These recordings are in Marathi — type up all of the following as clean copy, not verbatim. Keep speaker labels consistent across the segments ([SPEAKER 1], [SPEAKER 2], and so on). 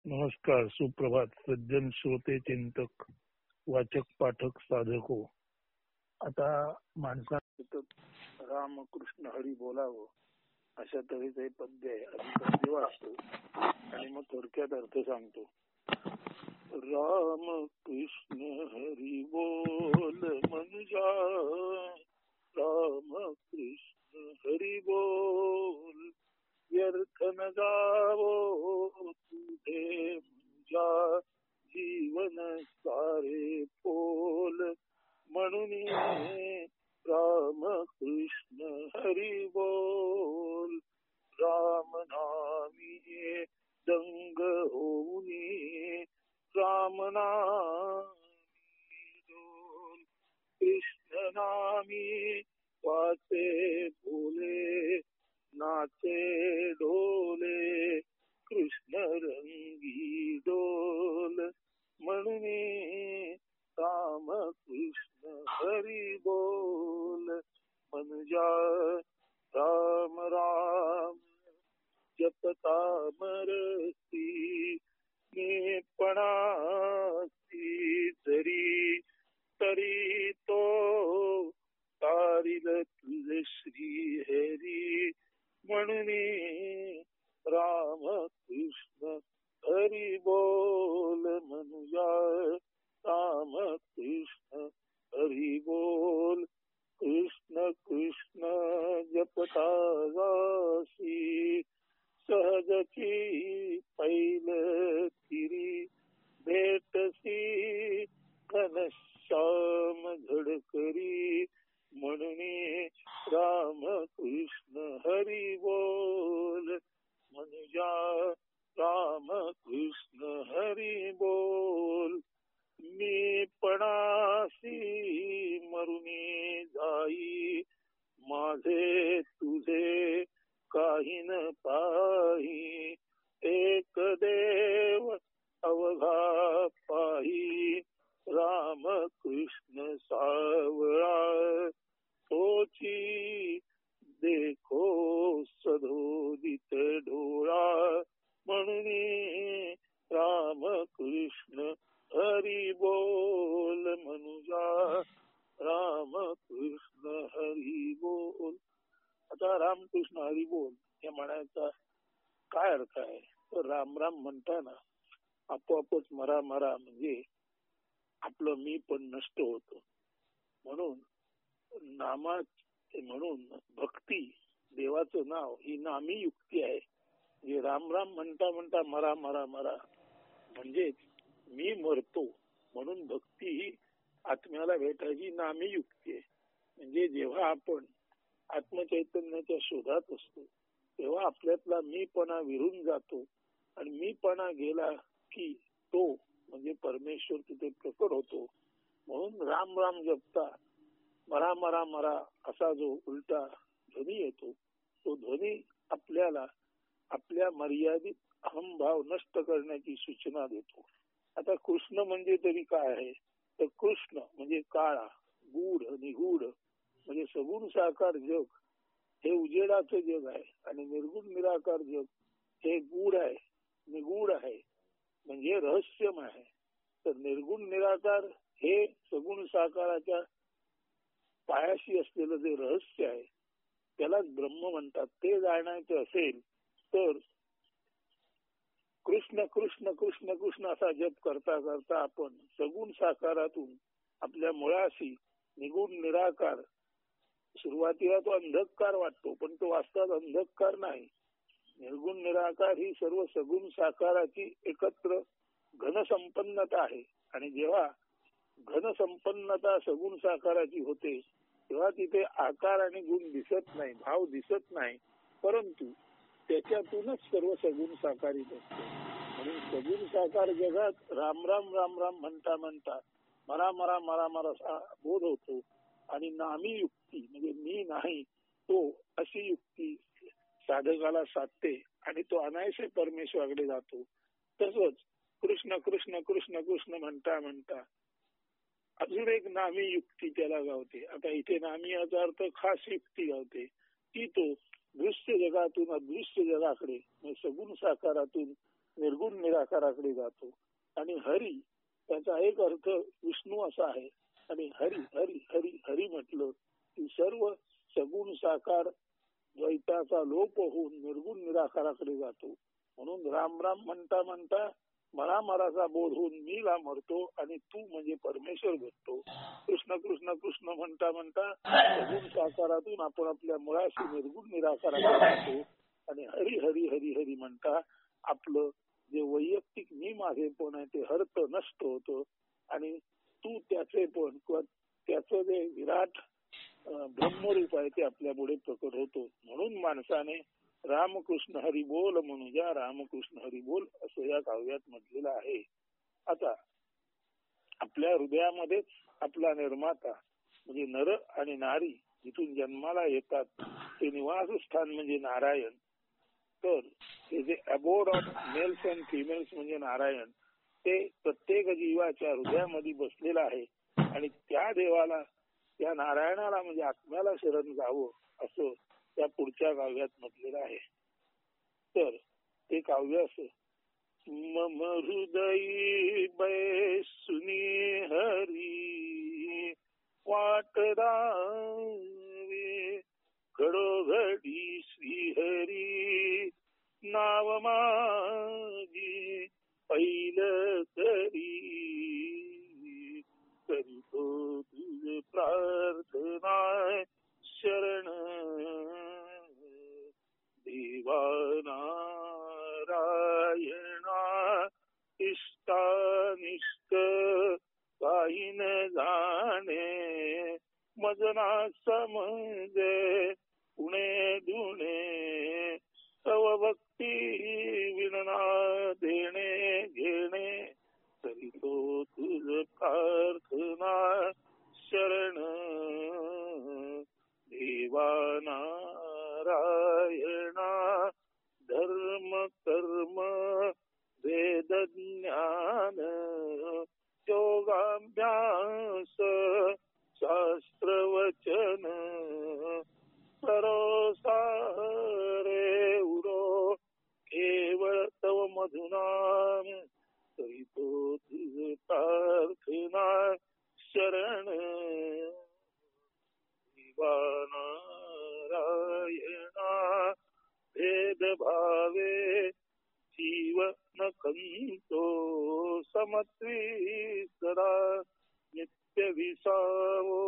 [SPEAKER 1] नमस्कार, सुप्रभात. सज्जन श्रोते, चिंतक, वाचक, पाठक, साधक हो. आता माणसाने रामकृष्ण हरी बोलावं अशा तऱ्हेचं हे पद्य आहे. आधी पद्य वाचतो आणि मग थोडक्यात अर्थ सांगतो. राम कृष्ण हरी बोल मनुजा, राम कृष्ण हरी बोल. व्यर्थ न जावो तुझे मुंजा, जीवन सारे पोल. म्हणून राम कृष्ण हरी बोल. राम नामी दंग होऊनी, राम नामी डोल. कृष्ण नामी वाचे बोले, नाचे ढोले. कृष्ण रंगी डोल. म्हणून राम कृष्ण हरी बोल. मनुजा राम राम जपता मरती, पणासी जरी तरी तो तारिल तुझे श्री हरी. म्हणून राम कृष्ण हरी बोल. मनुजा राम कृष्ण हरी बोल. कृष्ण कृष्ण जपता जासी, सहजची पैल तिरी भेटसी. घनश्याम झडकरी. म्हणून राम कृष्ण हरी बोल. मनुजा राम कृष्ण हरी बोल. मी पणासी मरुनी जाई, माझे तुझे काही न पाही. एक देव अवघा पाही, राम कृष्ण सावळा. तोची देखो सदोदित डोळा. म्हणून राम कृष्ण हरी बोल. मनुजा राम कृष्ण हरी बोल. आता रामकृष्ण हरी बोल या म्हणायचा काय अर्थ आहे? तर राम राम म्हणताना आपोआपच मरा मरा म्हणजे आपलं मी पण नष्ट होतो. म्हणून म्हणून भक्ती, देवाचं नाव ही नामी युक्ती आहे. म्हणजे राम राम म्हणता म्हणता मरा मरा मरा म्हणजेच मी मरतो. म्हणून भक्ती ही आत्म्याला भेटायची नामी युक्ती आहे. म्हणजे जेव्हा आपण आत्मचैतन्याच्या शोधात असतो तेव्हा आपल्यातला मीपणा विरून जातो आणि मीपणा गेला की तो म्हणजे परमेश्वर तिथे प्रकट होतो. म्हणून राम राम जपता मरा मरा मरा असा जो उलटा ध्वनी येतो तो ध्वनी आपल्याला आपल्या मर्यादित अहंभाव नष्ट करण्याची सूचना देतो. आता कृष्ण म्हणजे तरी काय आहे? तर कृष्ण म्हणजे काळा, गूढ, निगूढ म्हणजे सगुण साकार जग हे उजेडाचं जग आहे आणि निर्गुण निराकार जग हे गूढ आहे, निगूढ आहे म्हणजे रहस्यमय आहे. तर निर्गुण निराकार हे सगुण साकाराच्या पायाशी असलेलं जे रहस्य आहे त्यालाच ब्रह्म म्हणतात. ते जाणायचं असेल तर कृष्ण कृष्ण कृष्ण कृष्ण असा जप करता करता आपण सगुण साकारातून आपल्या मुळाशी निगुण निराकार, सुरुवातीला तो अंधकार वाटतो पण तो वास्तवात अंधकार नाही. निर्गुण निराकार ही सर्व सगुण साकाराची एकत्र घनसंपन्नता आहे. आणि जेव्हा घनसंपन्नता सगुण साकाराची होते तेव्हा तिथे आकार आणि गुण दिसत नाही, भाव दिसत नाही, परंतु त्याच्यातूनच सर्व सगुण साकारित असते. म्हणून सगुण साकार जगात राम राम राम राम म्हणता म्हणता मरा मरा मरा मरा असा बोध होतो आणि नामी युक्ती म्हणजे मी नाही तो अशी युक्ती साधकाला साधते आणि तो अनायसे परमेश्वराकडे जातो. तसंच कृष्ण कृष्ण कृष्ण कृष्ण म्हणता म्हणता अजून एक नामी युक्ती त्याला गावते. आता इथे नामी याचा अर्थ खास युक्ती गावते ती तो दृश्य जगातून अदृश्य जगाकडे सगुण साकारातून निर्गुण निराकाराकडे जातो. आणि हरी त्याचा एक अर्थ विष्णू असा आहे. आणि हरी हरी हरी हरी म्हटलं की सर्व सगुण साकार द्वैताचा लोप होऊन निर्गुण निराकाराकडे जातो. म्हणून राम राम म्हणता म्हणता मला मराचा बोध होऊन मीला मरतो आणि तू म्हणजे परमेश्वर भेटतो. कृष्ण कृष्ण कृष्ण म्हणता म्हणता सगुण साकारातून आपण आपल्या मुळाशी निर्गुण निराकाराकडे जातो. आणि हरी हरी हरी हरी म्हणता आपलं जे वैयक्तिक मी माझेपण आहे ते हरत नष्ट होतं आणि तू त्याचे पण किंवा त्याचं जे विराट ब्रह्मरूप आहे ते आपल्या पुढे प्रकट होतो. म्हणून माणसाने रामकृष्ण हरी बोल म्हणूया रामकृष्ण हरी बोल असं या काव्यात म्हटलेलं आहे. आता आपल्या हृदयामध्येच आपला निर्माता म्हणजे नर आणि नारी जिथून जन्माला येतात ते निवासस्थान म्हणजे नारायण. तर हे जे aboard of males and females म्हणजे नारायण ते प्रत्येक जीवाच्या हृदयामध्ये बसलेलं आहे. आणि त्या देवाला त्या नारायणाला म्हणजे आत्म्याला शरण जावं असं त्या पुढच्या काव्यात म्हटलेलं आहे. तर ते काव्य असं मम हृदयी बैसुनी हरी वाटदावे घडोघडी श्रीहरी नाव माझी पहिलं तरी करीतो तुझ प्रार्थना शरण देवानारायणा इष्टानिष्ट काही न जाणे मजना समजे पुणे दुणे तव भक्ती विणना देणे घेणे तरी तो तुझ प्रार्थना शरण देवानारायणा धर्म कर्म वेद ज्ञान योगाभ्यास शास्त्र वचन सरो सारे उरो केवळ तव मधुनाम तरी तो तुझ प्रार्थना शरण नारायणा भेद भावे जीव न खंतो समत्वी सदा नित्य विसावो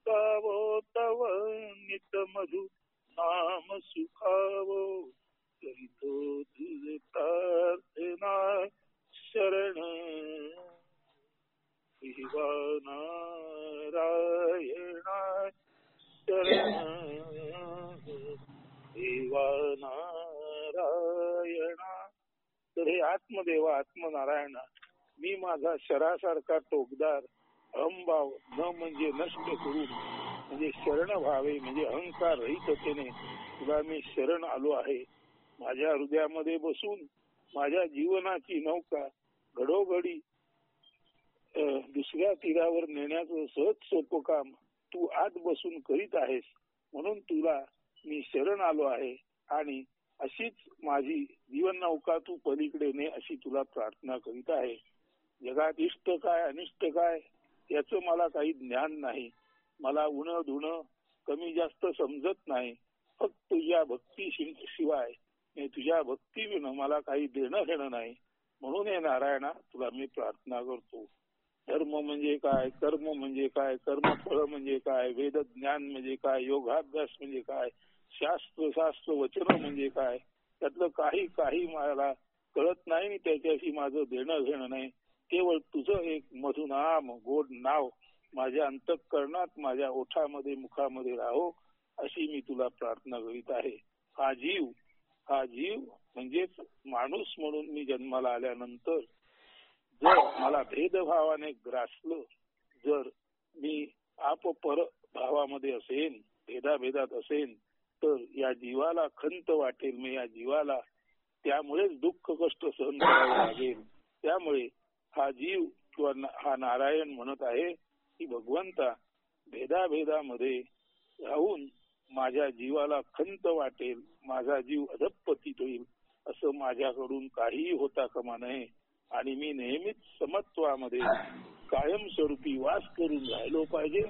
[SPEAKER 1] गावो तव नित मधु नाम सुखावो तरी तो तुझ प्रार्थना शरण नारायणा शरण देवानारायणा. तर हे आत्मदेवा आत्मनारायणा मी माझा शरासारखा टोकदार अहंभाव न म्हणजे नष्ट करून म्हणजे शरण व्हावे म्हणजे अहंकार रहिततेने तुला मी शरण आलो आहे. माझ्या हृदयामध्ये बसून माझ्या जीवनाची नौका घडोघडी दुसऱ्या तीरावर नेण्याचं सहज सोपं काम तू आत बसून करीत आहेस. म्हणून तुला मी शरण आलो आहे आणि अशीच माझी जीवन नौका तू पलीकडे ने अशी तुला प्रार्थना करीत आहे. जगात इष्ट काय अनिष्ट काय याचं मला काही ज्ञान नाही. मला उणं धुणं कमी जास्त समजत नाही. फक्त तुझ्या भक्ती शिवाय तुझ्या भक्ती विना मला काही देणं घेणं नाही. म्हणून हे नारायणा तुला मी प्रार्थना करतो. धर्म म्हणजे काय, कर्म म्हणजे काय, कर्मफळ म्हणजे काय, वेद ज्ञान म्हणजे काय, योगाभ्यास म्हणजे काय, शास्त्र वचन म्हणजे काय, त्यातलं काही मला कळत नाही आणि त्याच्याशी माझं देणं घेणं नाही. केवळ तुझं एक मधुनाम गोड नाव माझ्या अंतःकरणात माझ्या ओठामध्ये मुखामध्ये राहो अशी मी तुला प्रार्थना करीत आहे. हा जीव म्हणजेच माणूस म्हणून मी जन्माला आल्यानंतर जर मला भेदभावाने ग्रासलं, जर मी आप पर भावामध्ये असेन, भेदाभेदात असेन तर या जीवाला खंत वाटेल. मी या जीवाला त्यामुळेच दुःख कष्ट सहन करावं लागेल. त्यामुळे हा जीव किंवा हा नारायण म्हणत आहे की भगवंता भेदाभेदामध्ये राहून माझ्या जीवाला खंत वाटेल, माझा जीव अधपतित होईल. असं माझ्याकडून काहीही होता कामा नये आणि मी नेहमीच समत्वामध्ये कायमस्वरूपी वास करून राहिलो पाहिजे.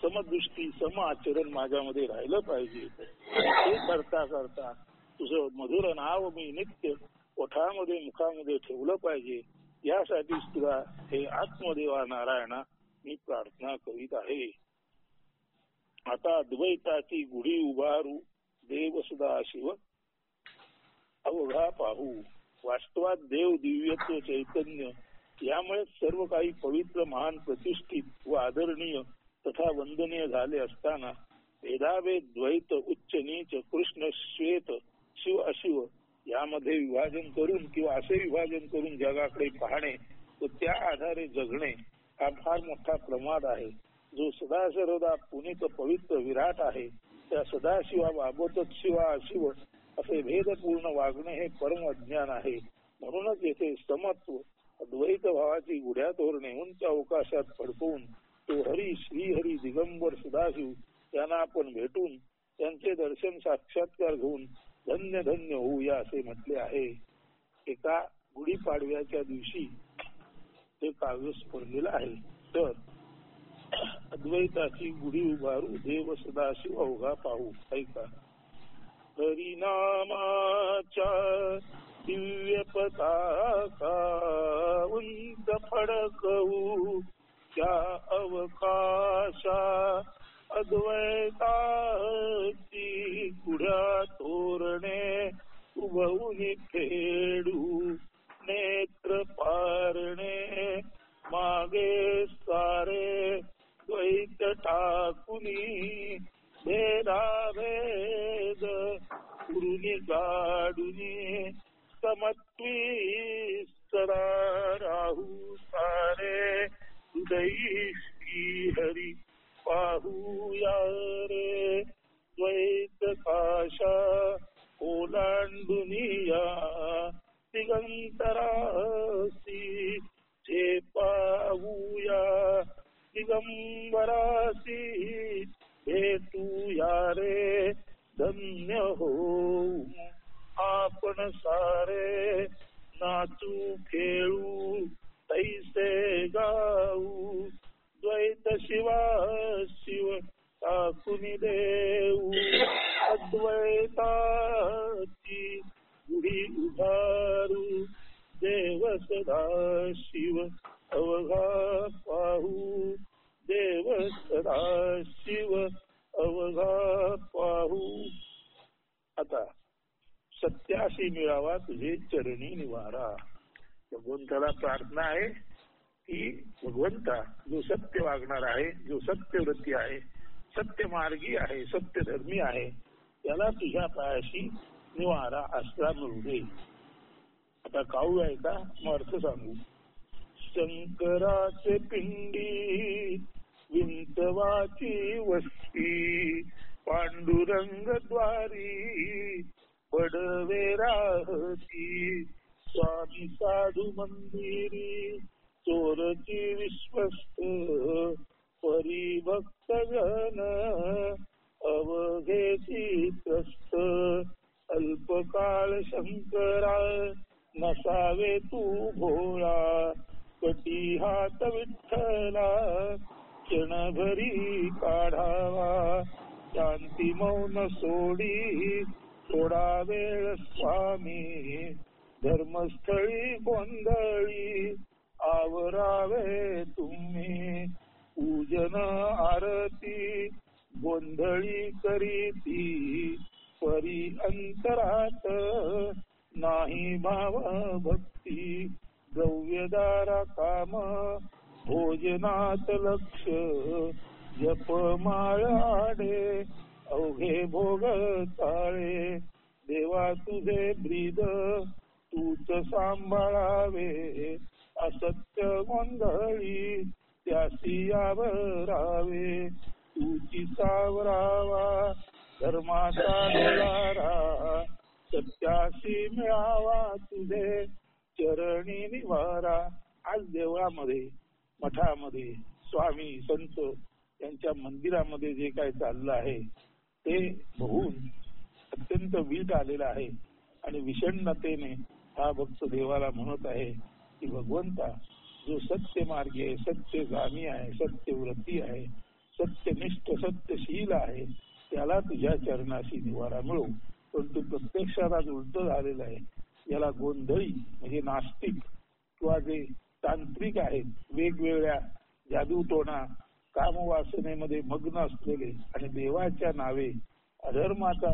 [SPEAKER 1] समदृष्टी सम आचरण माझ्यामध्ये राहिलं पाहिजे. हे करता करता तुझं मधुर नाव मी नित्य ओठामध्ये मुखामध्ये ठेवलं पाहिजे. यासाठी तुला हे आत्मदेवा नारायणा मी प्रार्थना करीत आहे. आता अद्वैताची गुढी उभारू देव सदा शिव अवघा पाहू. वास्तवात देव दिव्यत्व चैतन्य यामुळे सर्व काही पवित्र महान प्रतिष्ठित व आदरणीय तथा वंदनीय झाले असताना भेदाभेद द्वैत उच्च नीच कृष्ण श्वेत शिव अशिव यामध्ये विभाजन करून किंवा असे विभाजन करून जगाकडे पाहणे व त्या आधारे जगणे हा फार मोठा प्रमाद आहे. जो सदा सर्वदा पुनित पवित्र विराट आहे त्या सदाशिवाबाबतच शिवा अशिव असे भेदपूर्ण वागणे हे परम अज्ञान आहे. म्हणूनच येथे समत्व अद्वैत भावाची गुढ्या तोरणे उंच अवकाशात फडकवून तो हरी श्रीहरी दिगंबर सदाशिव यांना आपण भेटून त्यांचे दर्शन साक्षात्कार घेऊन धन्य धन्य होऊया असे म्हटले आहे. एका गुढीपाडव्याच्या दिवशी ते काव्य स्फुरलेलं आहे. तर अद्वैताची गुढी उभारू देव सदाशिव अवघा पाहू. ऐका. हरिनामाच्या दिव्य पताका उंच फडकवू त्या अवकाशा अद्वैताची गुढ्या तोरणे उभवून फेडू नेत्र पारणे मागे सारे द्वैत टाकुनी भेदाभेद उरुनी गाडुनी समत्वी सदा राहू सारे हृदयी श्रीहरी पाहूया रे. द्वैत काशा ओलांडुनिया दिगंतरासी जे पाहूया दिगंबरासी भेटूया रे. धन्य होऊ आपण सारे नाचू खेळू तैसे गाऊ द्वैत शिवा शिव टाकुनी देऊ. अद्वैताची गुढी उभारू देव सदा शिव अवघा पाहू. देव सदा शिव अवघा पाहू. आता सत्याशी मिळावा तुझे चरणी निवारा. भगवंताला प्रार्थना आहे की भगवंता जो सत्य वागणार आहे, जो सत्यव्रती आहे, सत्य मार्गी आहे, सत्य धर्मी आहे, त्याला तुझ्या पायाशी निवारा आसरा मिळू दे. आता काऊ आहे का मग अर्थ सांगू. शंकराचे पिंडी विंचवाची वस्ती पांडुरंग द्वारी पडवे राहती. स्वामी साधू मंदिरी चोरची विश्वस्त परिभक्त जन अवघेची त्रस्त. अल्पकाळ शंकरा नसावे तू भोळा कटी हात विठ्ठला क्षणभरी काढावा. शांती मौन सोडी थोडा वेळ स्वामी धर्मस्थळी गोंधळी आवरावे तुम्ही. पूजन आरती गोंधळी करीती परी अंतरात नाही भाव भक्ती. द्रव्यदारा काम भोजनात लक्ष जपमाळ आडे अवघे भोग ताळे. देवा तुझे ब्रीद तूच सांभाळावे असत्य गोंधळी त्यासी आवरावे. तुची सावरावा धर्माचा दुलारा सत्याशी मिळावा तुझे चरणी निवारा. आज देवळामध्ये मठामध्ये स्वामी संत यांच्या मंदिरामध्ये जे काय चाललं आहे ते बघून अत्यंत वीट आलेलं आहे. आणि विषण्णतेने हा भक्त देवाला म्हणत आहे की भगवंता, जो सत्य मार्गी आहे, सत्यगामी आहे, सत्यव्रती आहे, सत्यनिष्ठ सत्यशील आहे, त्याला तुझ्या चरणाशी निवारा मिळो. पण तू प्रत्यक्षात आज उलट झालेला आहे. याला गोंधळी म्हणजे नास्तिक किंवा जे तांत्रिक आहेत, वेगवेगळ्या जादूटोणा कामवासनेमध्ये मग्न असलेले आणि देवाच्या नावे अधर्माचा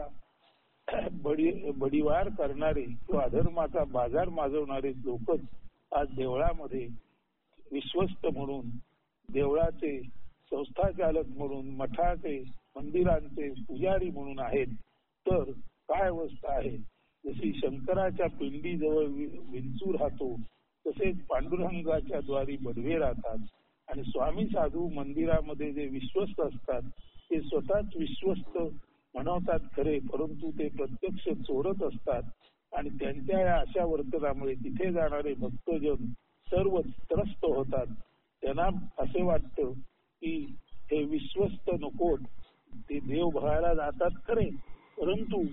[SPEAKER 1] बडीवार करणारे किंवा अधर्माचा बाजार माजवणारे लोकच आज देवळामध्ये विश्वस्त म्हणून, देवळाचे संस्थाचालक म्हणून, मठाचे मंदिरांचे पुजारी म्हणून आहेत. तर काय अवस्था आहे? जशी शंकराच्या पिंडीजवळ विंचू राहतो, तसेच पांडुरंगाच्या द्वारी बडवे राहतात. आणि स्वामी साधू मंदिरामध्ये जे विश्वस्त असतात ते स्वतःच विश्वस्त म्हणवतात खरे, परंतु ते प्रत्यक्ष चोरत असतात. आणि त्यांच्या या अशा वर्तनामुळे तिथे जाणारे भक्तजन सर्व त्रस्त होतात. त्यांना असे वाटतं की हे विश्वस्त नकोत, ते देव भरायला जातात खरे, परंतु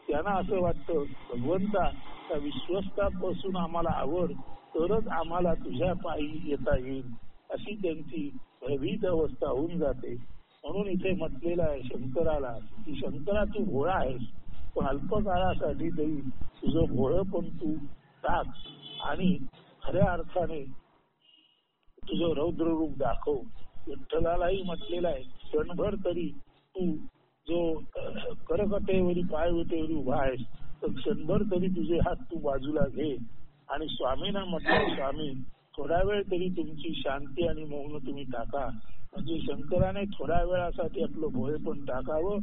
[SPEAKER 1] त्यांना असं वाटतं भगवंता, त्या विश्वस्तापासून आम्हाला आवड, तरच आम्हाला तुझ्या पायी येता येईल, अशी त्यांची भयभीत अवस्था होऊन जाते. म्हणून इथे म्हटलेलं आहे शंकराला की शंकरा, तू भोळा आहेस, पण अल्पकाळासाठी तरी तुझं भोळं पण तू टाक आणि खऱ्या अर्थाने तुझं रौद्र रूप दाखव. विठ्ठलालाही म्हटलेलं आहे, क्षणभर तरी तू जो करकटेवरी पायविटेवरी उभा आहेस, तर क्षणभर तरी तुझे हात तू बाजूला घे. आणि स्वामींना म्हटलं, स्वामी थोडा वेळ तरी तुमची शांती आणि मौन तुम्ही टाका. म्हणजे शंकराने थोड्या वेळासाठी आपलं भोळे पण टाकावं,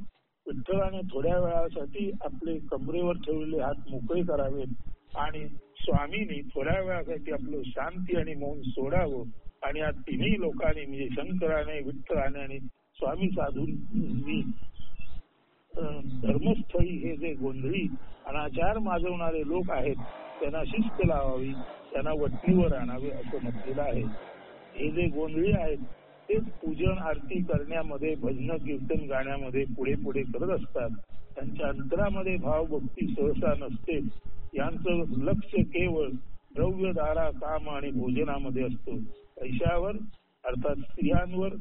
[SPEAKER 1] विठ्ठलाने थोड्या वेळासाठी आपले कमरेवर ठेवलेले हात मोकळे करावेत आणि स्वामींनी थोड्या वेळासाठी आपलं शांती आणि मौन सोडावं. आणि या तिन्ही लोकांनी म्हणजे शंकराने, विठ्ठलाने आणि स्वामी साधूंनी धर्मस्थळी हे जे गोंधळी अनाचार माजवणारे लोक आहेत त्यांना शिस्त लावावी, त्यांना वटणीवर आणावे असं म्हटलेलं आहे. हे जे गोंधळी आहेत तेच पूजन आरती करण्यामध्ये, भजन कीर्तन गाण्यामध्ये पुढे पुढे करत असतात. त्यांच्या अंतरामध्ये भावभक्ती सहसा नसते. यांचं लक्ष केवळ द्रव्य, दारा, काम आणि भोजनामध्ये असतं. पैशावर अर्थात स्त्रियांवर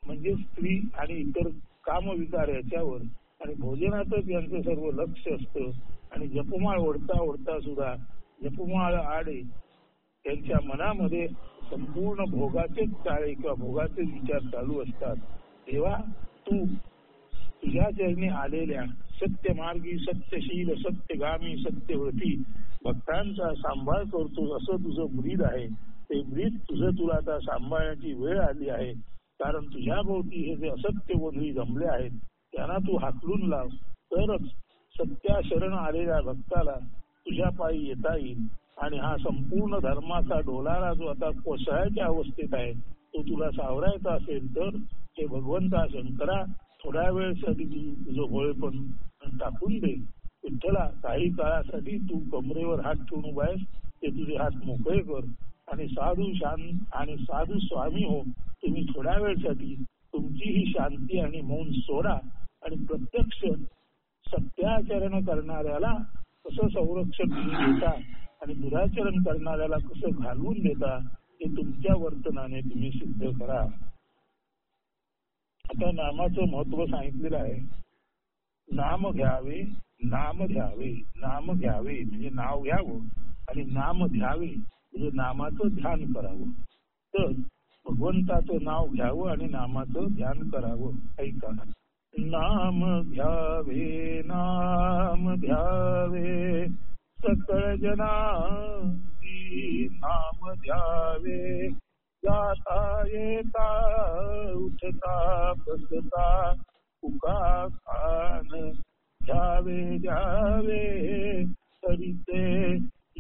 [SPEAKER 1] म्हणजे स्त्री आणि इतर कामविकार याच्यावर, आणि भोजनातच यांचं सर्व लक्ष असतं. आणि जपमाळ ओढता ओढता सुद्धा जपमाळ आडे त्यांच्या मनामध्ये संपूर्ण भोगाचेच चाळे किंवा भोगाचे विचार चालू असतात. तेव्हा तू तुझ्या चरणी आलेल्या सत्यमार्गी, सत्यशील, सत्यगामी, सत्यव्रती भक्तांचा सांभाळ करतो असं तुझं ब्रीद आहे. ते ब्रीद तुझं तुला आता सांभाळण्याची वेळ आली आहे. कारण तुझ्या भोवती हे जे असत्य गोंधळी जमले आहेत त्यांना तू हाकलून लाव, तरच सत्या शरण आलेल्या भक्ताला तुझ्या पायी येता येईल. आणि हा संपूर्ण धर्माचा डोलारा जो आता कोसळायच्या अवस्थेत आहे तो तुला सावरायचा असेल तर हे भगवंता शंकरा, थोड्या वेळसाठी तुझं भोळेपण टाकून दे. विठ्ठला, काही काळासाठी तू कमरेवर हात ठेवून उभा आहेस, ते तुझे हात मोकळे कर. आणि साधू शांत आणि साधू स्वामी हो, तुम्ही थोड्या वेळसाठी तुमची ही शांती आणि मौन सोडा आणि प्रत्यक्ष सत्याचरण करणाऱ्याला कसं संरक्षण तुम्ही देता आणि दुराचरण करणाऱ्याला कसं घालवून देता हे तुमच्या वर्तनाने तुम्ही सिद्ध करा. आता नामाचं महत्व सांगितलेलं आहे. नाम घ्यावे, नाम घ्यावे, नाम घ्यावे म्हणजे नाव घ्यावं, आणि नाम घ्यावे म्हणजे नामाचं ध्यान करावं. तर भगवंताचं नाव घ्यावं आणि नामाचं ध्यान करावं. ऐका, नाम घ्यावे, नाम घ्यावे, सकळ जनांची नाम घ्यावे, जाता येता उठता बसता उका खान घ्यावे द्यावे, तरी ते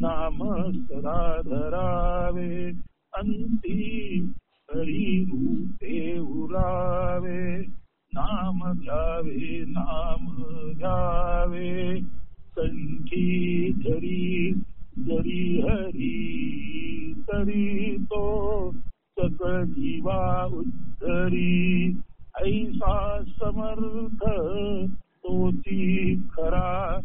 [SPEAKER 1] नाम सदा धरावे, अंती हरी रूपे उरावे, नाम घ्यावे, नाम घ्यावे, कंठी धरी जरी हरी, तरी तो सकळ जीवा उद्धरी, ऐसा समर्थ तोची खरा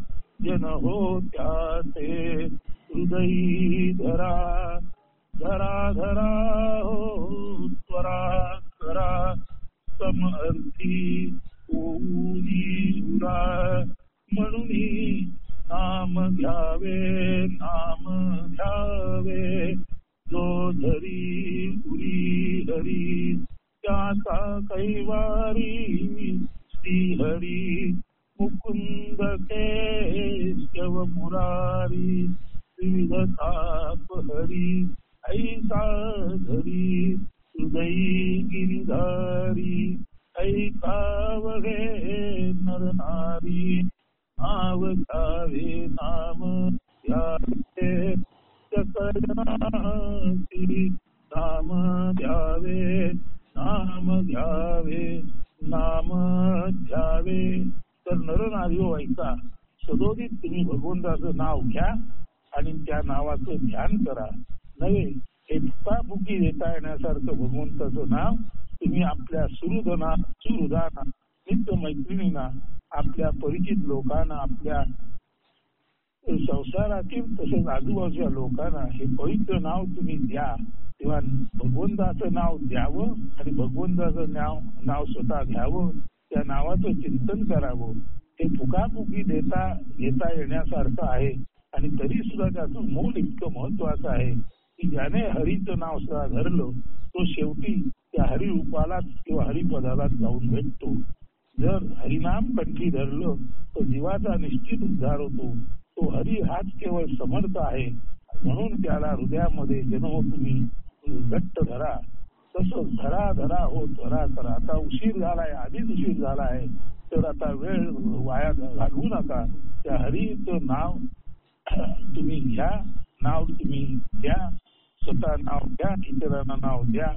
[SPEAKER 1] जन हो त्याचे हृदयी धरा धरा धरा हो त्वरा करा समअर्थी होऊनी उरा म्हणून नाम घ्यावे जो धरी उरी हरी त्याचा कैवारी श्रीहरी मुकुंद केशव मुरारी विविध ताप हरी ऐसा धरी हृदयी गिरिधारी ऐकावगे नर नारी नाव घ्यावे नाम घ्यावे सकळाची नाम घ्यावे नाम घ्यावे. तर नरनारी हो ऐका, सदोदित तुम्ही भगवंताचं नाव घ्या आणि त्या नावाचं ध्यान करा. नव्हे एकाबुकी देता येण्यासारखं भगवंताचं नाव तुम्ही आपल्या सुहृदांना नित्य मैत्रिणींना आपल्या परिचित लोकांना आपल्या संसारातील तसेच आजूबाजूच्या लोकांना हे पवित्र नाव तुम्ही द्या. तेव्हा भगवंताचं नाव द्यावं आणि भगवंताचं नाव स्वतः घ्यावं, त्या नावाचं चिंतन करावं. हे फुकाफुकी घेता येण्यासारखं आहे आणि तरी सुद्धा त्याचं मोल इतकं महत्वाचं आहे की ज्याने हरीचं नाव सुद्धा धरलं तो शेवटी त्या हरिरूपालाच किंवा हरिपदालाच जाऊन भेटतो. जर हरिनाम कंठी धरलं तर जीवाचा निश्चित उद्धार होतो. तो हरी हाच केवळ समर्थ आहे, म्हणून त्याला हृदयामध्ये जन्म तुम्ही घट्ट धरा. तसंच धरा धरा हो त्वरा करा. आता उशीर झालाय, आधीच उशीर झालाय, तर आता वेळ वाया घालवू नका. त्या हरीचं नाव तुम्ही घ्या, नाव तुम्ही द्या, स्वतः नाव द्या, इतरांना नाव द्या.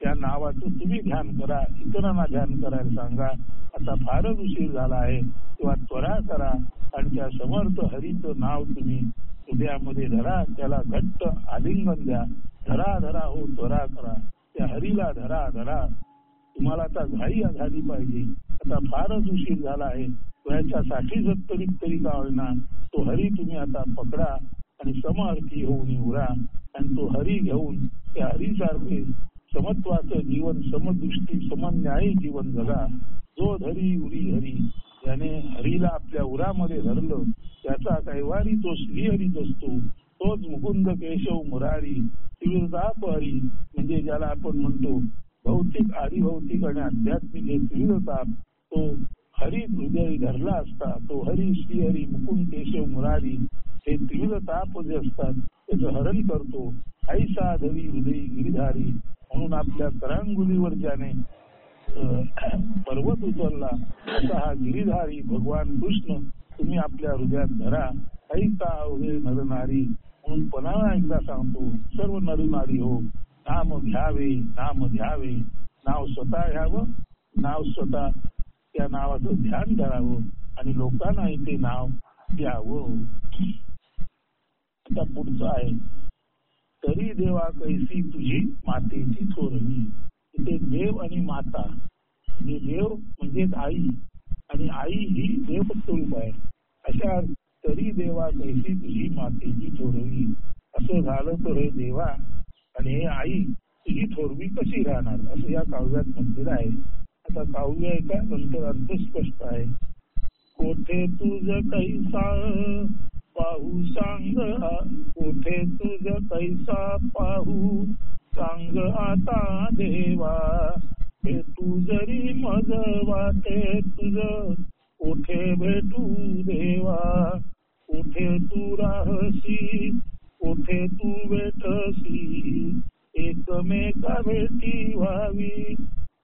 [SPEAKER 1] त्या नावाचं तुम्ही ध्यान करा, इतरांना ध्यान करायला सांगा. आता फारच उशीर झाला आहे, तेव्हा त्वरा करा आणि त्या समर्थ हरीचं नाव तुम्ही हृदयामध्ये धरा, त्याला घट्ट आलिंगन द्या. धरा धरा हो त्वरा करा, त्या हरीला धरा धरा. तुम्हाला आता घाई झाली पाहिजे, आता फारच उशीर झाला आहे. याच्यासाठी तरी का होईना तो हरी तुम्ही आता पकडा आणि समअर्थी होऊन उरा आणि तो हरी घेऊन त्या हरीसारखे समत्वाचं जीवन, समदृष्टी, समन्यायी जीवन जगा. जो धरी उरी हरी, याने हरीला आपल्या उरामध्ये धरलं त्याचा कैवारी तो श्रीहरीच असतो. तोच मुकुंद केशव मुरारी त्रिविधताप हरी, म्हणजे ज्याला आपण म्हणतो भौतिक आदिभौतिक आणि आध्यात्मिक हे त्रिविधताप तो हरी हृदय धरला असता. तो हरी श्रीहरी मुकुंद केशव मुरारी हे त्रिविधताप जे असतात त्याचं हरण करतो. ऐसा धरी हृदय गिरिधारी, म्हणून आपल्या करांगुलीवर ज्याने पर्वत उचलला असा हा गिरिधारी भगवान कृष्ण तुम्ही आपल्या हृदयात धरा. ऐका अवघे नरनारी, म्हणून पुन्हा एकदा सांगतो, सर्व नरनारी हो नाम घ्यावे, नाव स्वतः घ्यावं, नाव स्वतः त्या नावाचं ध्यान करावं आणि लोकांनाही ते नाव द्यावं. आता पुढचं आहे, तरी देवा कैसी तुझी मातेची थोरवी. इथे देव आणि माता म्हणजे देव म्हणजेच आई आणि आई ही देवस्वरूप आहे. अशा तरी देवा कैसी तुझी मातेची थोरवी, असं झालं तर हे देवा आणि हे आई तुझी थोरवी कशी राहणार, असं या काव्यात म्हटलेलं आहे. आता काव्य आहे का, नंतर अर्थ स्पष्ट आहे. कोठे तुझ कैसा पाहू सांग, कोठे तुझ कैसा पाहू सांग आता देवा. भेटू जरी मज वाटे तुझ, कोठे भेटू देवा. कोठे तू राहसी, कोठे तू भेटसी, एकमेका भेटी व्हावी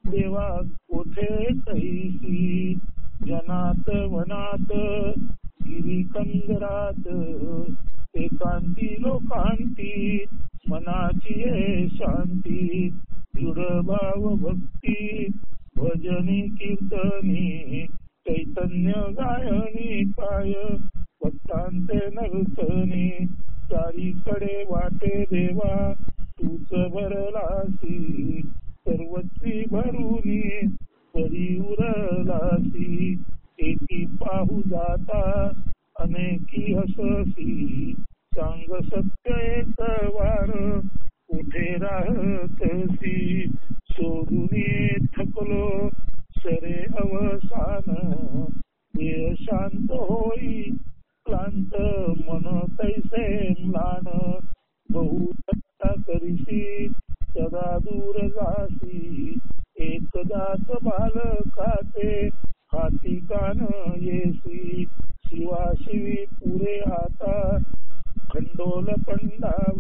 [SPEAKER 1] देवा. कोठे कैसी जनात वनात गिरी कंदरात, एकांती लोकांती मनाची शांती. दृढ भाव भक्ती भजनी कीर्तनी, चैतन्य गायनी काय भक्तांचे नर्तनी. चारीकडे वाटे देवा तूच भरलासी, सर्वत्री भरुनी परी उरलासी. एकी पाहू जाता अनेकी हससी सांग सत्य एक वार कुठे राहतसी सोडून थकलो सरे अवसान देह शांत होई क्लांत मन तैसे म्लान बहु करिसी सदा दूर जासी एकदाच बालकाचे हाती कान येसी शिवाशिवी पुरे आता खंडोल पंडाव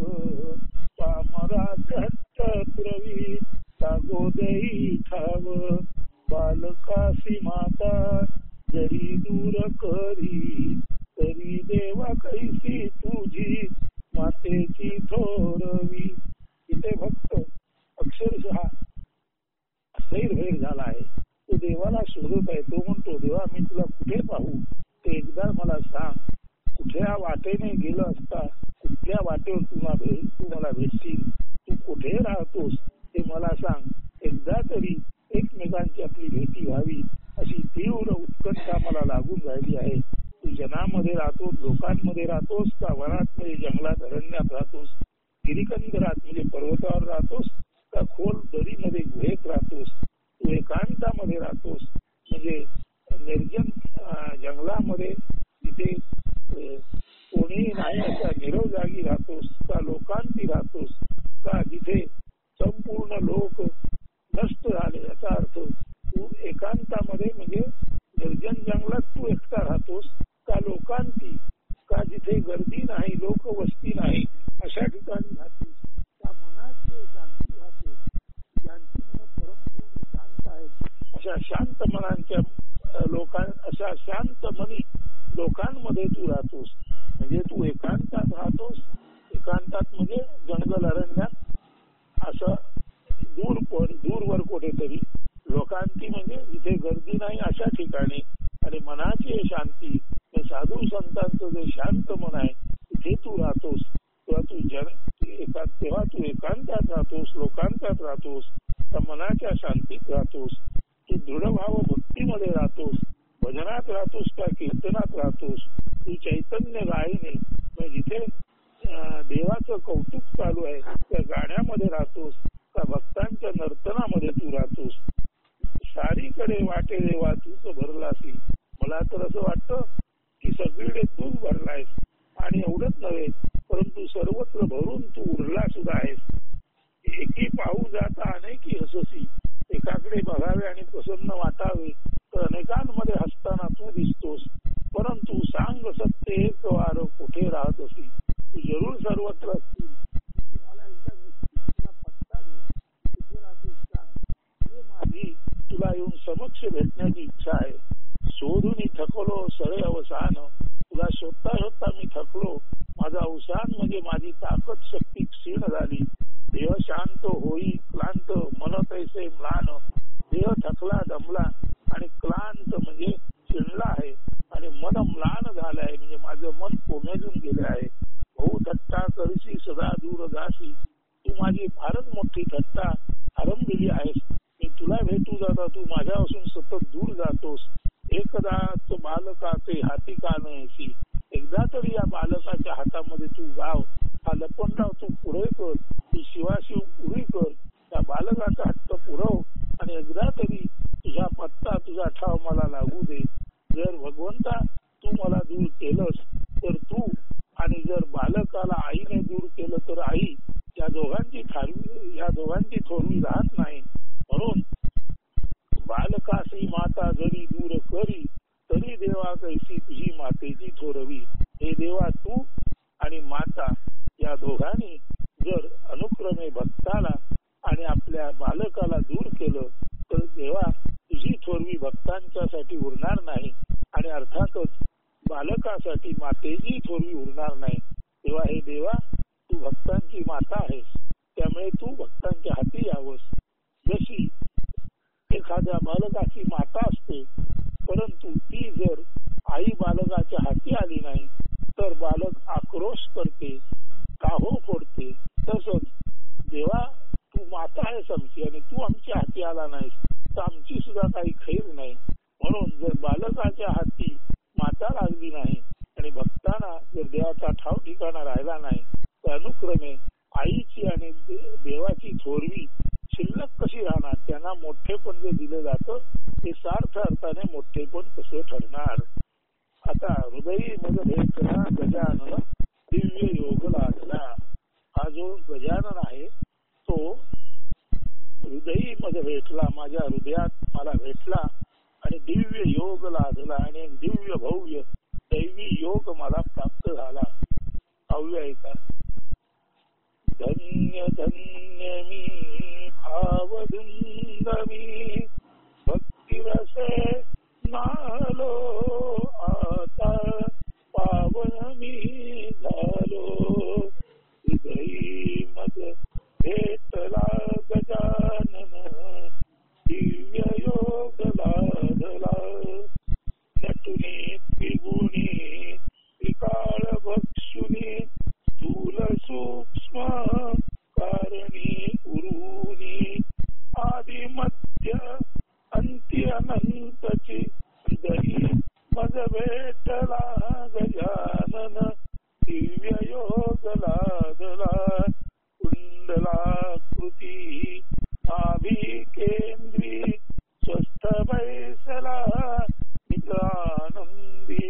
[SPEAKER 1] पामराचे हट्ट पुरवी तागोदेई ठाव बालकासी माता जरी दूर करी तरी देवा कैसी तुझी मातेची थोरवी. इथे भक्त अक्षरशः सैरभैर झाला आहे. तो देवाला शोधत आहे. तो म्हणतो देवा मी तुला कुठे पाहू ते एकदा मला सांग. कुठल्या वाटेने गेलं असता कुठल्या वाटेवर तू मला भेटशील तू कुठे राहतोस ते मला सांग. एकदा तरी एकमेकांची आपली भेटी व्हावी अशी तीव्र उत्कंठा मला लागून राहिली आहे. तू जनामध्ये राहतोस लोकांमध्ये राहतोस का वनात म्हणजे जंगलात अरण्यात राहतोस गिरिकंदरात म्हणजे पर्वतावर राहतोस का खोल दरीमध्ये गुहेत राहतोस तू एकांतामध्ये राहतोस म्हणजे निर्जन जंगलामध्ये जिथे कोणीही नाही अशा निरव जागी राहतोस का लोकांती राहतोस का जिथे संपूर्ण लोक नष्ट झाले. याचा अर्थ तू एकांतामध्ये म्हणजे निर्जन जंगलात तू एकटा राहतोस का लोकांती का जिथे गर्दी नाही लोक वस्ती नाही अशा ठिकाणी राहतोस त्या मनाची शांती राहतोस ज्यांची मन परमपूर्ण शांत आहेत अशा शांत मनांच्या अशा शांत मनी लोकांमध्ये तू राहतोस. म्हणजे तू एकांतात राहतोस. एकांतात म्हणजे जंगल अरण्यात असं दूरवर कुठेतरी लोकांती म्हणजे जिथे गर्दी नाही अशा ठिकाणी आणि मनाची शांती साधू संतांचं जे शांत मन आहे तिथे तू राहतोस. तेव्हा तू एकांतात राहतोस लोकांतात राहतोस त्या मनाच्या शांतीत राहतोस. तू दृढभाव भक्तीमध्ये राहतोस भजनात राहतोस का कीर्तनात राहतोस. तू चैतन्य गायने जिथे देवाचं कौतुक चालू आहे त्या गाण्यामध्ये राहतोस का भक्तांच्या नर्तनामध्ये तू राहतोस. सारीकडे वाटे देवा तूच भरलासी. मला तर असं वाटतं की सगळीकडे तूच भरलायस आणि एवढंच नव्हे परंतु सर्वत्र भरून तू उरला सुद्धा आहेस. एकी पाहू जाता अनेकी हससी. एकाकडे बघावे आणि प्रसन्न वाटावे तर अनेकांमध्ये हसताना तू दिसतोस. परंतु सांग सत्य एक वार कुठे राहत असी. तू जरूर सर्वत्र असतील. तुम्हाला एकदा तुला पत्ता दे कुठे राहतोस काय माझी तुला येऊन समक्ष भेटण्याची इच्छा आहे. शोधून थकलो सरे अवसान. तुला शोधता शोधता मी थकलो. माझा अवसान म्हणजे माझी ताकद शक्ती क्षीण झाली. देह शांत होई क्लांत मन तैसे म्लान. देह थकला दमला आणि क्लांत म्हणजे चिणला आहे आणि मन म्लान झालं आहे म्हणजे माझं मन कोमेजून गेले आहे. बहु थट्टा करशी सदा दूर जासी. तू माझी फारच मोठी थट्टा आरंभिली आहेस. मी तुला भेटू जाता तू माझ्यापासून सतत दूर जातोस. एकदाच बालकाचे हाती कान येसी. एकदा तरी या बालकाच्या हातामध्ये तू गाव. हा लपंडाव तू पुढे कर. ती शिवाशिव पुरी कर. त्या बालकाचा हट्ट पुरव आणि एकदा तरी तुझा पत्ता तुझा ठाव मला लागू दे. जर भगवंता तू मला दूर केलंस तर तू आणि जर बालकाला आईने दूर केलं तर आई या दोघांची थोरवी राहत नाही. म्हणून बालकासी माता जरी दूर करी तरी देवा कैसी तुझी मातेची थोरवी. हे देवा तू आणि माता या दोघांनी जर अनुक्रमे भक्ताला आणि आपल्या बालकाला दूर केलं तर देवा तुझी थोरवी भक्तांच्यासाठी उरणार नाही आणि अर्थातच बालकासाठी मातेची थोरवी उरणार नाही. तेव्हा हे देवा तू भक्तांची माता आहेस त्यामुळे तू भक्तांच्या हाती यावंस. जशी एखाद्या बालकाची माता असते परंतु ती जर आई बालकाच्या हाती आली नाही तर बालक आक्रोश करते काहो फोडते. तसंच देवा तू माता आहेस आमची आणि तू आमच्या हाती आला नाहीस तर आमची सुद्धा काही खैर नाही. म्हणून जर बालकाच्या हाती माता लागली नाही आणि आणि भक्तांना जर देवाचा ठाव ठिकाणा राहिला नाही तर अनुक्रमे आईची आणि देवाची थोरवी शिल्लक कशी राहणार. त्यांना मोठेपण जे दिलं जातं ते सार्थ अर्थाने मोठेपण कसं ठरणार. आता हृदयी मग भेटला गजानन दिव्य योग लादला. हा जो गजानन आहे तो हृदयी मध्ये भेटला, माझ्या हृदयात मला भेटला आणि दिव्य योग लादला आणि एक दिव्य भव्य दैवी योग मला प्राप्त झाला. पाहूया एका. धन्य धन्य मी भावधुंद मी भक्तिरसे नालो आता पावन मी झालो. हृदयी मग भेटला गजानन दिव्य योग लादला. नटुनी त्रिगुणी त्रिकाळ भक्षुनी स्थूल सूक्ष्म कारणी उरुनी आदि मध्य अंती अनंतची हृदयी मज भेटला गजानन दिव्य योग लादला. कुंडलाकृती नाभी केंद्री स्वस्थ बैसला निद्रानंदी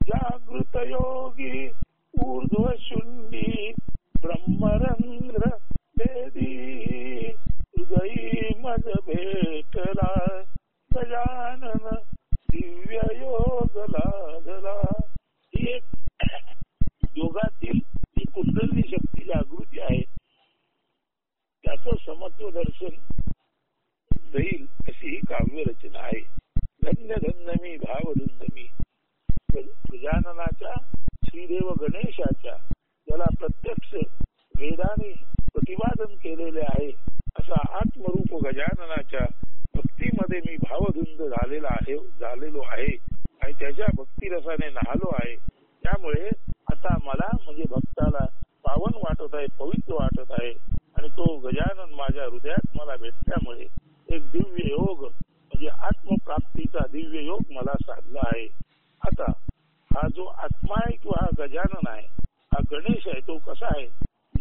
[SPEAKER 1] जागृत योगी ऊर्ध्व शुंडी ब्रह्मरंध्र वेदी. हृदयी मज भेटला गजानन दिव्य योग लादला. ही एक योगातील ही कुंडली शक्ती जागृती आहे. त्याचं समत्व दर्शन जाईल अशी ही काव्य रचना आहे. धन्य धन्य मी भावधुंद मी. गजाननाच्या श्रीदेव गणेशाच्या ज्याला प्रत्यक्ष वेदाने प्रतिपादन केलेले आहे असा आत्मरूप गजाननाच्या भक्तीमध्ये मी भावधुंद झालेलो आहे आणि त्याच्या भक्तिरसाने न्हालो आहे. त्यामुळे आता मला म्हणजे भक्ताला पावन वाटत आहे, पवित्र वाटत आहे आणि तो गजानन माझ्या हृदयात मला भेटल्यामुळे एक दिव्य योग म्हणजे आत्मप्राप्तीचा दिव्य योग मला साधला आहे. आता हा जो आत्मा आहे किंवा हा गजानन आहे, हा गणेश आहे, तो कसा आहे.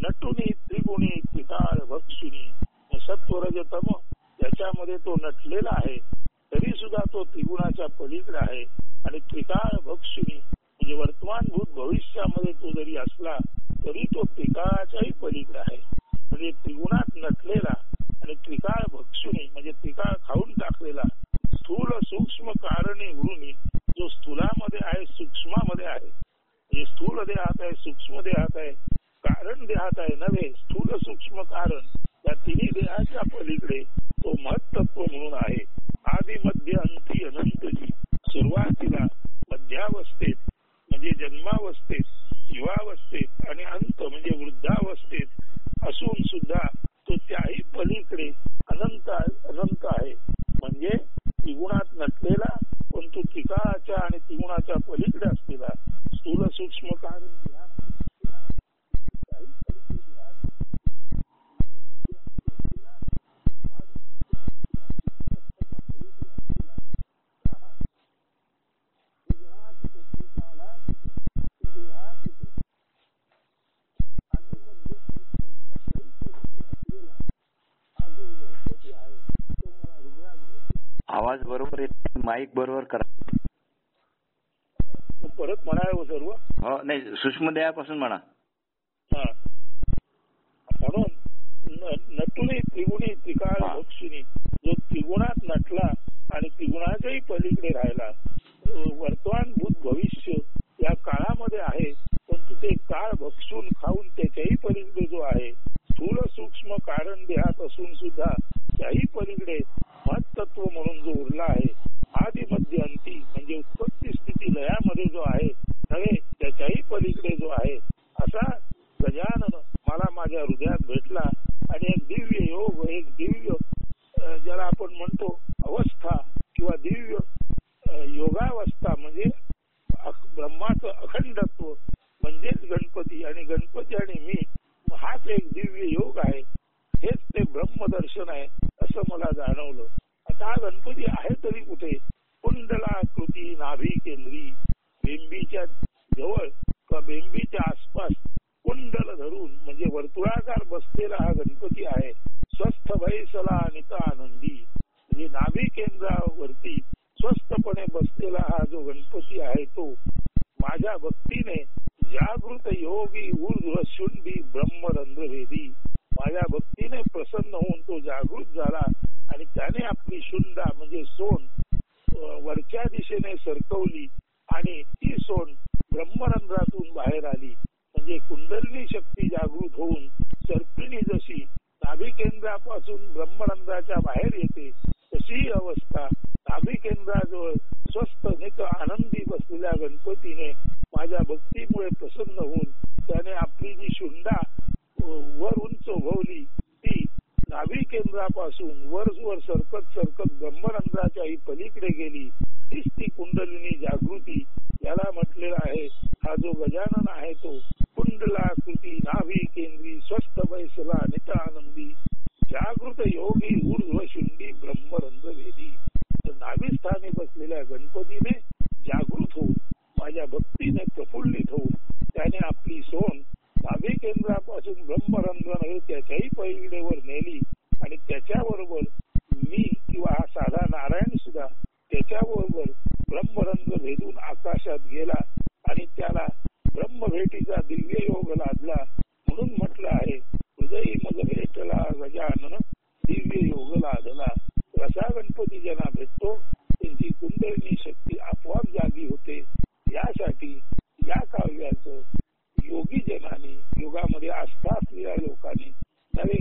[SPEAKER 1] नटुनी त्रिगुणी त्रिकाळ भक्षुनी सत्वरजतम याच्यामध्ये तो नटलेला आहे तरी सुद्धा तो त्रिगुणाच्या पलीकडे आहे आणि त्रिकाळ भक्षुनी म्हणजे वर्तमानभूत भविष्यामध्ये तो जरी असला तरी तो त्रिकाळाच्याही पलीकडे आहे. म्हणजे त्रिगुणात नटलेला आणि त्रिकाळ भक्षुनी म्हणजे त्रिकाळ खाऊन टाकलेला स्थूल सूक्ष्म कारणी उरुनी जो स्थूलामध्ये आहे सूक्ष्मामध्ये आहे. म्हणजे स्थूल देहात आहे, सूक्ष्म देहात आहे, कारण देहात आहे नव्हे. स्थूल सूक्ष्म कारण या तिन्ही देहाच्या पलीकडे तो महत्त्व म्हणून आहे. आदि मध्य अंती अनंतजी. सुरुवातीला मध्यावस्थेत म्हणजे जन्मावस्थेत, युवावस्थेत आणि अंत म्हणजे वृद्धावस्थेत असून सुद्धा तो त्याही पलीकडे अनंत आहे. म्हणजे त्रिगुणात नटलेला पण तो त्रिकाळाच्या आणि त्रिगुणाच्या पलीकडे असलेला स्थूल सूक्ष्म कारण
[SPEAKER 2] आवाज बरोबर येत, माईक बरोबर करा.
[SPEAKER 1] परत म्हणावं सर्व.
[SPEAKER 2] हो नाही, सूक्ष्म देहापासून म्हणा.
[SPEAKER 1] म्हणून नटुनी त्रिगुणी त्रिकाळ भक्षिणी जो त्रिगुणात नटला आणि त्रिगुणाच्याही पलीकडे राहिला. वर्तमानभूत भविष्य या काळामध्ये आहे पण ते काळ भक्षून खाऊन त्याच्याही पलीकडे जो आहे. स्थूल सूक्ष्म कारण देहात असून सुद्धा त्याही पलीकडे महत्त्व म्हणून जो उरला आहे. आदि मध्य अंती म्हणजे उत्पत्ती स्थिती लयामध्ये जो आहे नव्हे त्याच्याही पलीकडे जो आहे असा गजानन मला माझ्या हृदयात भेटला आणि एक दिव्य योग, एक दिव्य ज्याला आपण म्हणतो अवस्था किंवा दिव्य योगावस्था म्हणजे ब्रह्माचं अखंडत्व म्हणजेच गणपती आणि गणपती आणि मी हाच एक दिव्य योग आहे. हेच ते ब्रह्मदर्शन आहे असं मला जाणवलं. आता हा गणपती आहे तरी कुठे. कुंडलाकृती नाभी केंद्री बिंबीच्या जवळ किंवा बेंबीच्या आसपास कुंडल धरून म्हणजे वर्तुळाकार बसलेला हा गणपती आहे. स्वस्थ भैसला अनित आनंदी म्हणजे नाभी केंद्रावरती स्वस्थपणे बसलेला हा जो गणपती आहे तो माझ्या भक्तीने जागृत योगी ऊर्ध्व शुंडी ब्रह्मरंध्रभेदी माझ्या भक्तीने प्रसन्न होऊन तो जागृत झाला आणि त्याने आपली शुंडा म्हणजे सोन वरच्या दिशेने सरकवली आणि ती सोन ब्रह्मरंध्रातून बाहेर आली. म्हणजे कुंडलिनी शक्ती जागृत होऊन सर्पिणी जशी नाभी केंद्रापासून ब्रह्मरंध्राच्या बाहेर येते तशी अवस्था नाभी केंद्राजवळ स्वस्थ नित आनंदी बसलेल्या गणपतीने माझ्या भक्तीमुळे प्रसन्न होऊन त्याने आपली जी शुंडा वर उंच उभवली ती नाभी केंद्रापासून वर सरकत सरकत ब्रह्मरंध्राच्याही पलीकडे गेली. तीच ती कुंडलिनी जागृती याला म्हटलेला आहे. हा जो गजानन आहे तो कुंडलाकृती नाभी केंद्री स्वस्थ बैसला नित आनंदी जागृत योगी ऊर्ध्व शुंडी ब्रह्मरंध्र भेदी. तर नाभी स्थानी बसलेल्या गणपतीने जागृत होऊन माझ्या भक्तीने प्रफुल्लित होऊन त्याने आपली सोन नाभी केंद्रापासून ब्रह्मरंध्र त्याच्याही पलीकडेवर नेली आणि त्याच्याबरोबर मी किंवा हा साधा नारायण सुद्धा त्याच्याबरोबर ब्रह्मरंध्र भेदून आकाशात गेला आणि त्याला ब्रह्मभेटीचा दिव्य योग लाभला. म्हणून म्हटलं आहे हृदयी मग भेटला गजानन दिव्य योग लादला. असा गणपती ज्यांना भेटतो त्यांची कुंडलिनी शक्ती आपोआप जागी होते. यासाठी या काव्याचं योगी जनाने योगामध्ये आस्था असलेल्या लोकांनी नव्हे